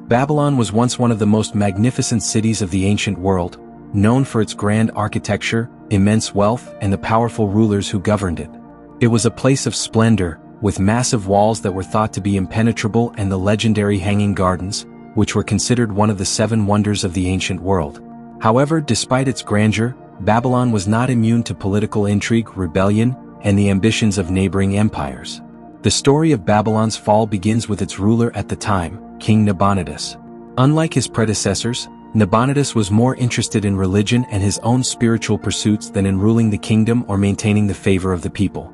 Babylon was once one of the most magnificent cities of the ancient world, known for its grand architecture, immense wealth, and the powerful rulers who governed it. It was a place of splendor, with massive walls that were thought to be impenetrable and the legendary Hanging Gardens, which were considered one of the 7 wonders of the ancient world. However, despite its grandeur, Babylon was not immune to political intrigue, rebellion, and the ambitions of neighboring empires. The story of Babylon's fall begins with its ruler at the time, King Nabonidus. Unlike his predecessors, Nabonidus was more interested in religion and his own spiritual pursuits than in ruling the kingdom or maintaining the favor of the people.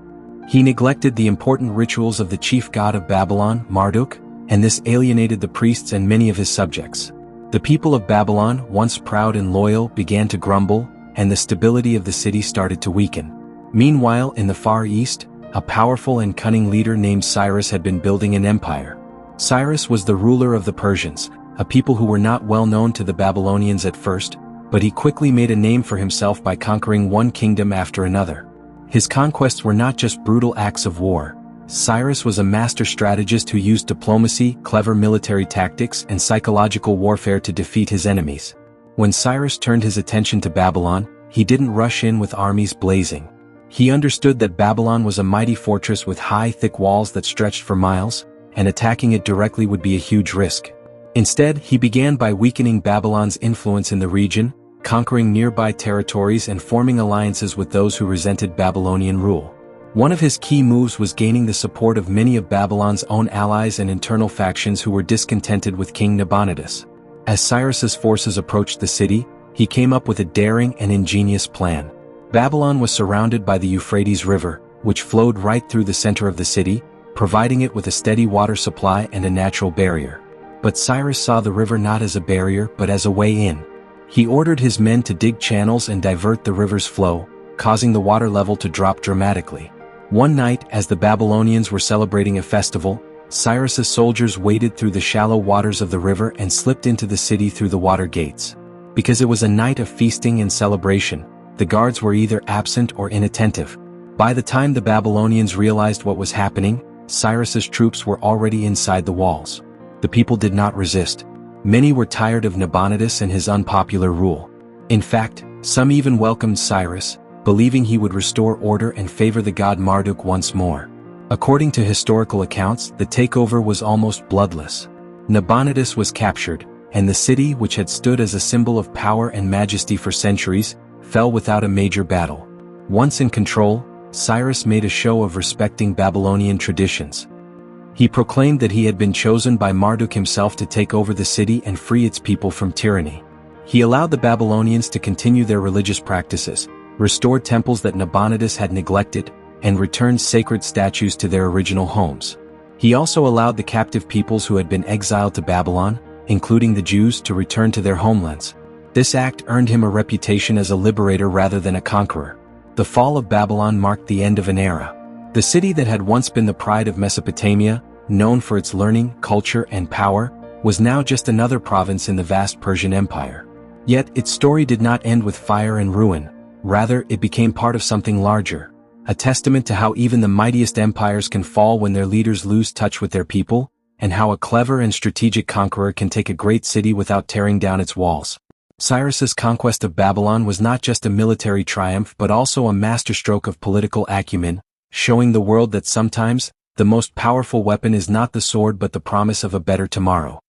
He neglected the important rituals of the chief god of Babylon, Marduk, and this alienated the priests and many of his subjects. The people of Babylon, once proud and loyal, began to grumble, and the stability of the city started to weaken. Meanwhile, in the Far East, a powerful and cunning leader named Cyrus had been building an empire. Cyrus was the ruler of the Persians, a people who were not well known to the Babylonians at first, but he quickly made a name for himself by conquering one kingdom after another. His conquests were not just brutal acts of war. Cyrus was a master strategist who used diplomacy, clever military tactics, and psychological warfare to defeat his enemies. When Cyrus turned his attention to Babylon, he didn't rush in with armies blazing. He understood that Babylon was a mighty fortress with high, thick walls that stretched for miles, and attacking it directly would be a huge risk. Instead, he began by weakening Babylon's influence in the region, conquering nearby territories and forming alliances with those who resented Babylonian rule. One of his key moves was gaining the support of many of Babylon's own allies and internal factions who were discontented with King Nabonidus. As Cyrus's forces approached the city, he came up with a daring and ingenious plan. Babylon was surrounded by the Euphrates River, which flowed right through the center of the city, providing it with a steady water supply and a natural barrier. But Cyrus saw the river not as a barrier but as a way in. He ordered his men to dig channels and divert the river's flow, causing the water level to drop dramatically. One night, as the Babylonians were celebrating a festival, Cyrus's soldiers waded through the shallow waters of the river and slipped into the city through the water gates. Because it was a night of feasting and celebration, the guards were either absent or inattentive. By the time the Babylonians realized what was happening, Cyrus's troops were already inside the walls. The people did not resist. Many were tired of Nabonidus and his unpopular rule. In fact, some even welcomed Cyrus, believing he would restore order and favor the god Marduk once more. According to historical accounts, the takeover was almost bloodless. Nabonidus was captured, and the city, which had stood as a symbol of power and majesty for centuries, fell without a major battle. Once in control, Cyrus made a show of respecting Babylonian traditions. He proclaimed that he had been chosen by Marduk himself to take over the city and free its people from tyranny. He allowed the Babylonians to continue their religious practices, restored temples that Nabonidus had neglected, and returned sacred statues to their original homes. He also allowed the captive peoples who had been exiled to Babylon, including the Jews, to return to their homelands. This act earned him a reputation as a liberator rather than a conqueror. The fall of Babylon marked the end of an era. The city that had once been the pride of Mesopotamia, known for its learning, culture, and power, was now just another province in the vast Persian Empire. Yet, its story did not end with fire and ruin. Rather, it became part of something larger, a testament to how even the mightiest empires can fall when their leaders lose touch with their people, and how a clever and strategic conqueror can take a great city without tearing down its walls. Cyrus's conquest of Babylon was not just a military triumph but also a masterstroke of political acumen, showing the world that sometimes, the most powerful weapon is not the sword but the promise of a better tomorrow.